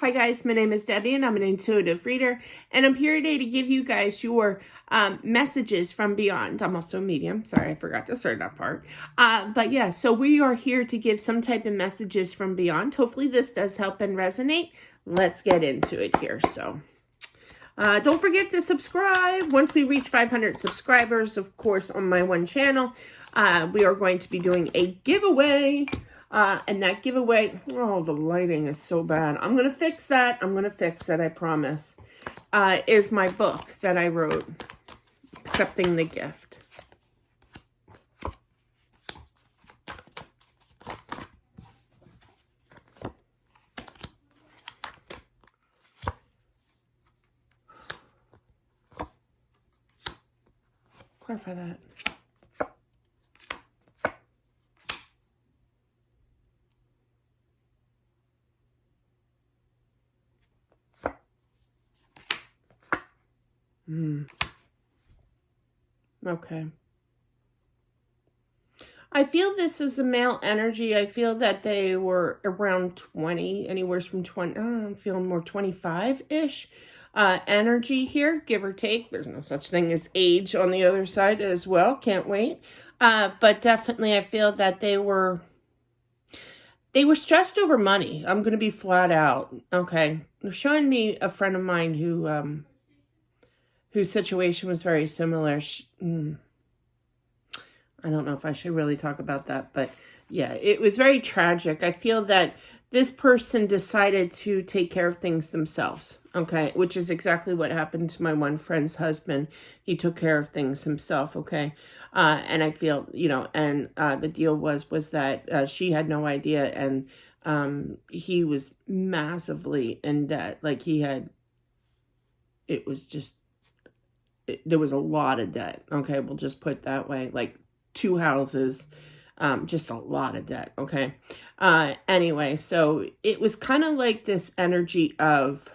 Hi guys, my name is Debbie and I'm an intuitive reader, and I'm here today to give you guys your messages from beyond. I'm also a medium. Sorry, I forgot to start that part. But yeah, so we are here to give some type of messages from beyond. Hopefully this does help and resonate. Let's get into it here. So don't forget to subscribe. Once we reach 500 subscribers, of course, on my one channel, we are going to be doing a giveaway. And that giveaway, oh, the lighting is so bad. I'm going to fix that. I'm going to fix it, I promise. Is my book that I wrote, Accepting the Gift. Clarify that. Okay. I feel this is a male energy. I feel that they were around 20, anywhere from 20, I'm feeling more 25-ish energy here, give or take. There's no such thing as age on the other side as well. Can't wait. But definitely I feel that they were stressed over money. I'm going to be flat out. Okay. They're showing me a friend of mine who, whose situation was very similar. I don't know if I should really talk about that, but yeah, it was very tragic. I feel that this person decided to take care of things themselves, okay, which is exactly what happened to my one friend's husband. He took care of things himself, okay, and I feel, you know, and the deal was that she had no idea, and he was massively in debt. Like he had, it was just, there was a lot of debt, okay, we'll just put it that way, like 2 houses, just a lot of debt, okay? Anyway, so it was kind of like this energy of,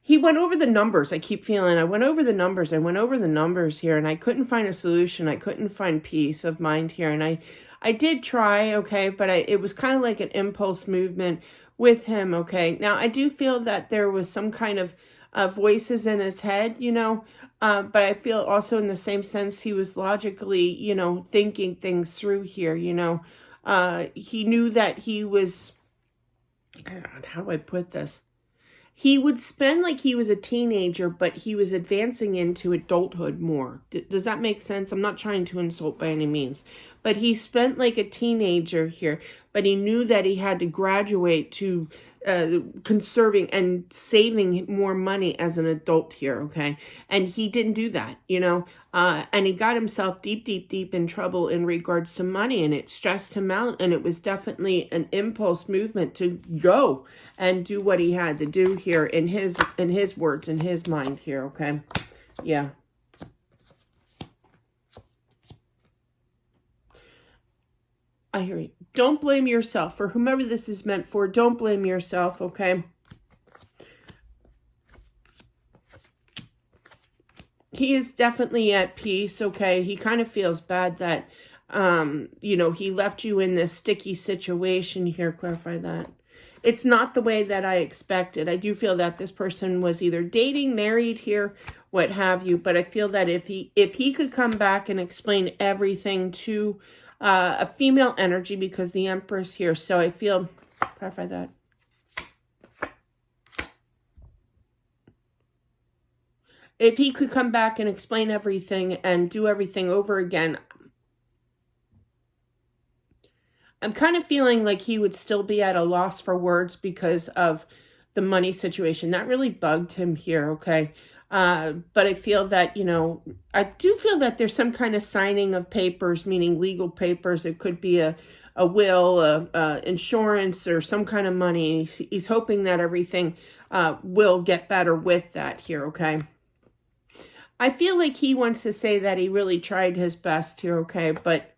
he went over the numbers. I keep feeling, I went over the numbers here, and I couldn't find a solution. I couldn't find peace of mind here, and I did try, okay, but it was kind of like an impulse movement with him, okay? Now, I do feel that there was some kind of voices in his head, you know, but I feel also in the same sense he was logically, you know, thinking things through here, you know. He knew that he was, how do I put this? He would spend like he was a teenager, but he was advancing into adulthood more. Does that make sense? I'm not trying to insult by any means, but he spent like a teenager here, but he knew that he had to graduate to conserving and saving more money as an adult here, okay? And he didn't do that, you know? And he got himself deep in trouble in regards to money, and it stressed him out, and it was definitely an impulse movement to go and do what he had to do here in his words, in his mind here, okay? Yeah. I hear you. Don't blame yourself. For whomever this is meant for, don't blame yourself, okay? He is definitely at peace, okay? He kind of feels bad that, you know, he left you in this sticky situation here. Clarify that. It's not the way that I expected. I do feel that this person was either dating, married here, what have you. But I feel that if he could come back and explain everything to a female energy, because the Empress here. So I feel, clarify that. If he could come back and explain everything and do everything over again, I'm kind of feeling like he would still be at a loss for words because of the money situation. That really bugged him here, okay? But I feel that, you know, I do feel that there's some kind of signing of papers, meaning legal papers. It could be a will, insurance, or some kind of money. He's hoping that everything will get better with that here, okay? I feel like he wants to say that he really tried his best here, okay? But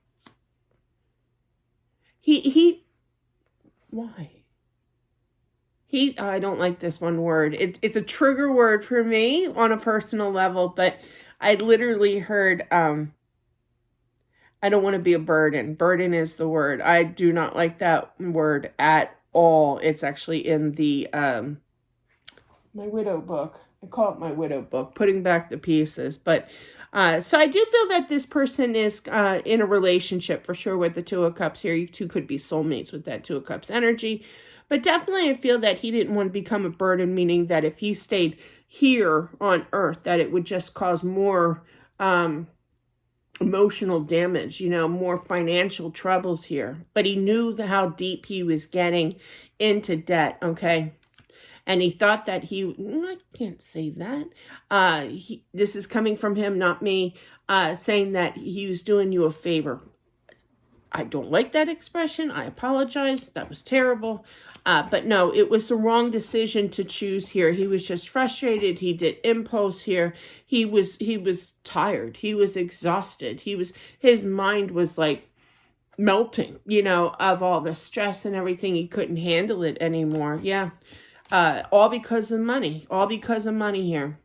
why? I don't like this one word. It's a trigger word for me on a personal level, but I literally heard, I don't want to be a burden. Burden is the word. I do not like that word at all. It's actually in the, my widow book. I call it my widow book, Putting Back the Pieces. But, so I do feel that this person is in a relationship for sure with the Two of Cups here. You two could be soulmates with that Two of Cups energy. But definitely I feel that he didn't want to become a burden, meaning that if he stayed here on Earth, that it would just cause more emotional damage, you know, more financial troubles here. But he knew how deep he was getting into debt, okay? And he thought that I can't say that. This is coming from him, not me, saying that he was doing you a favor. I don't like that expression. I apologize. That was terrible. But no, it was the wrong decision to choose here. He was just frustrated. He did impulse here. He was tired. He was exhausted. His mind was like melting, you know, of all the stress and everything. He couldn't handle it anymore. Yeah. All because of money. All because of money here.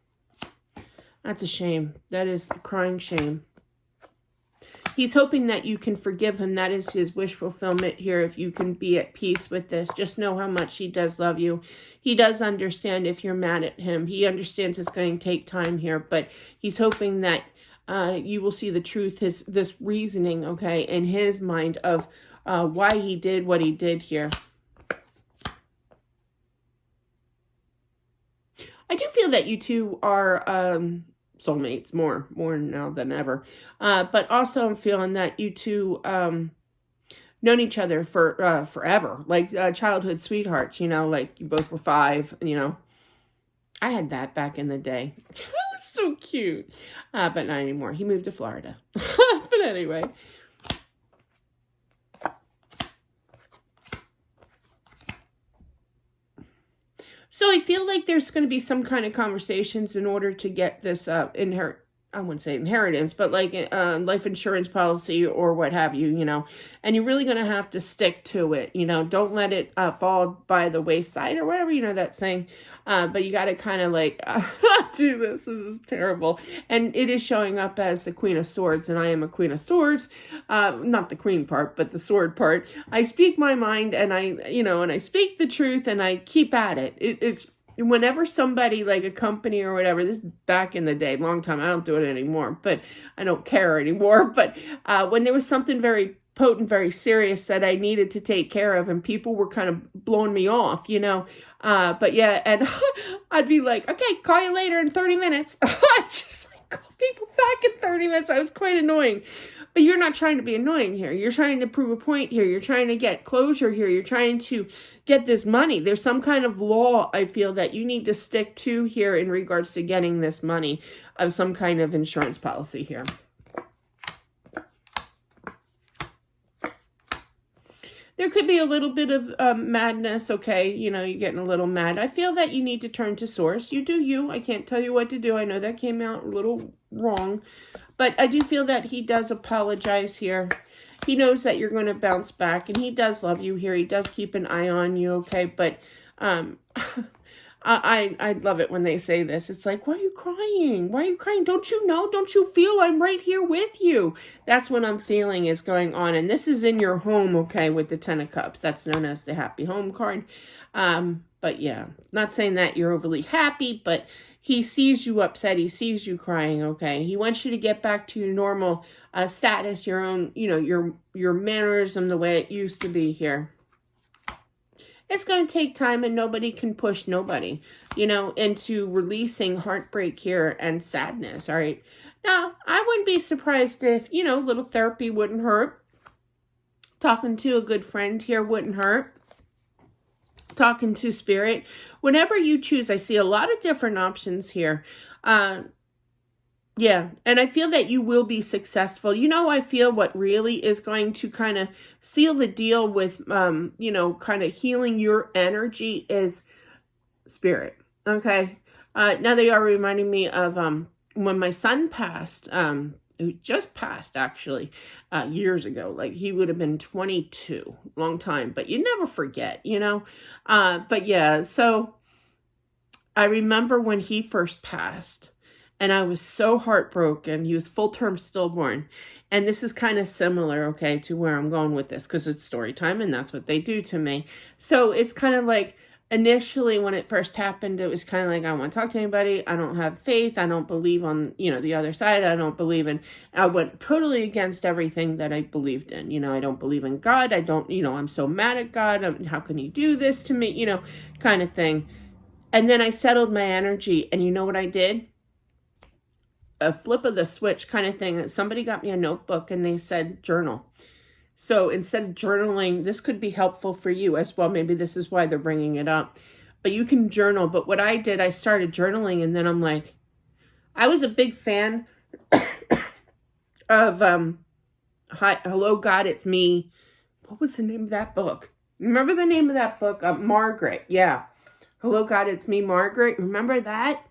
That's a shame. That is a crying shame. He's hoping that you can forgive him. That is his wish fulfillment here. If you can be at peace with this, just know how much he does love you. He does understand if you're mad at him. He understands it's going to take time here, but he's hoping that you will see the truth, this reasoning, okay, in his mind of why he did what he did here. I do feel that you two are soulmates more now than ever. But also I'm feeling that you two known each other for forever, like childhood sweethearts, you know, like you both were 5, you know. I had that back in the day. It was so cute. But not anymore. He moved to Florida. But anyway. So I feel like there's going to be some kind of conversations in order to get this I wouldn't say inheritance, but like life insurance policy or what have you, you know, and you're really going to have to stick to it, you know, don't let it fall by the wayside or whatever, you know, that saying, but you got to kind of like do this is terrible. And it is showing up as the Queen of Swords, and I am a Queen of Swords, not the queen part, but the sword part. I speak my mind, and I speak the truth, and I keep at it. It's whenever somebody like a company or whatever, this is back in the day, long time, I don't do it anymore, but I don't care anymore. But when there was something very potent, very serious that I needed to take care of, and people were kind of blowing me off, you know, but yeah, and I'd be like, okay, call you later in 30 minutes. I just like call people back in 30 minutes. I was quite annoying. But you're not trying to be annoying here. You're trying to prove a point here. You're trying to get closure here. You're trying to get this money. There's some kind of law, I feel, that you need to stick to here in regards to getting this money of some kind of insurance policy here. There could be a little bit of madness, okay? You know, you're getting a little mad. I feel that you need to turn to source. You do you. I can't tell you what to do. I know that came out a little wrong. But I do feel that he does apologize here. He knows that you're going to bounce back, and he does love you here. He does keep an eye on you, okay? But I love it when they say this. It's like, why are you crying? Why are you crying? Don't you know? Don't you feel I'm right here with you? That's what I'm feeling is going on. And this is in your home, okay, with the 10 of Cups. That's known as the happy home card. But yeah, not saying that you're overly happy, but he sees you upset. He sees you crying, okay? He wants you to get back to your normal status, your own, you know, your mannerism, the way it used to be here. It's going to take time, and nobody can push nobody, you know, into releasing heartbreak here and sadness, all right? Now, I wouldn't be surprised if, you know, little therapy wouldn't hurt. Talking to a good friend here wouldn't hurt. Talking to spirit. Whatever you choose, I see a lot of different options here. Yeah, and I feel that you will be successful. You know, I feel what really is going to kind of seal the deal with, you know, kind of healing your energy is spirit, okay? Now they are reminding me of when my son passed, who just passed, actually, years ago. Like, he would have been 22, long time, but you never forget, you know? But yeah, so I remember when he first passed, and I was so heartbroken. He was full-term stillborn. And this is kind of similar, okay, to where I'm going with this, because it's story time and that's what they do to me. So it's kind of like, initially when it first happened, it was kind of like, I don't want to talk to anybody. I don't have faith. I don't believe on, the other side. I don't believe in, I went totally against everything that I believed in. I don't believe in God. I don't, I'm so mad at God. How can he do this to me? Kind of thing. And then I settled my energy, and you know what I did? A flip of the switch kind of thing. Somebody got me a notebook and they said journal. So instead of journaling, this could be helpful for you as well. Maybe this is why they're bringing it up. But you can journal. But what I did, I started journaling, and then I'm like, I was a big fan of Hello God, It's Me. What was the name of that book? Remember the name of that book? Margaret. Yeah. Hello God, It's Me, Margaret. Remember that?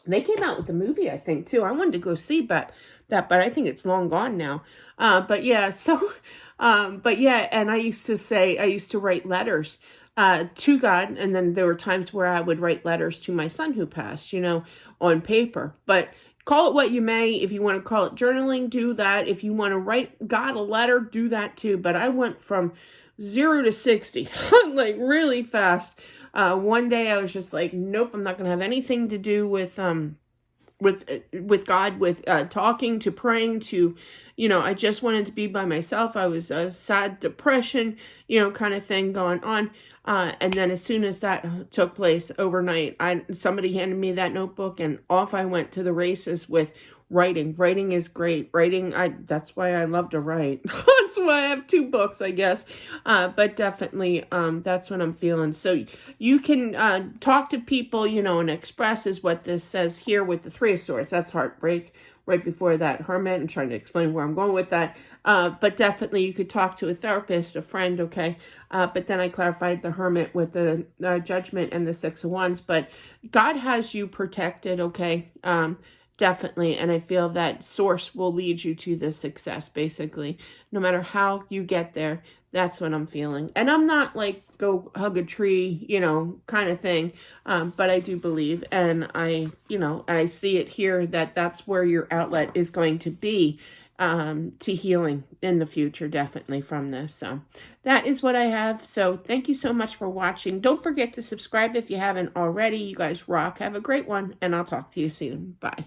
They came out with a movie, I think, too. I wanted to go see that, but I think it's long gone now. But yeah, and I used to write letters to God, and then there were times where I would write letters to my son who passed, on paper. But call it what you may. If you want to call it journaling, do that. If you want to write God a letter, do that too. But I went from 0 to 60, like really fast. One day I was just like, nope, I'm not going to have anything to do with God, with talking to praying to, I just wanted to be by myself. I was a sad depression, kind of thing going on. And then as soon as that took place overnight, somebody handed me that notebook, and off I went to the races with writing. Writing is great. That's why I love to write. That's why I have 2 books, I guess. But definitely, that's what I'm feeling. So you can talk to people, and express is what this says here with the 3 of Swords. That's heartbreak. Right before that, Hermit. I'm trying to explain where I'm going with that. But definitely you could talk to a therapist, a friend, okay? But then I clarified the Hermit with the Judgment and the 6 of Wands. But God has you protected, okay? Definitely. And I feel that source will lead you to the success, basically. No matter how you get there, that's what I'm feeling. And I'm not like, go hug a tree, kind of thing. But I do believe, and I see it here that that's where your outlet is going to be to healing in the future, definitely from this. So that is what I have. So thank you so much for watching. Don't forget to subscribe if you haven't already. You guys rock. Have a great one, and I'll talk to you soon. Bye.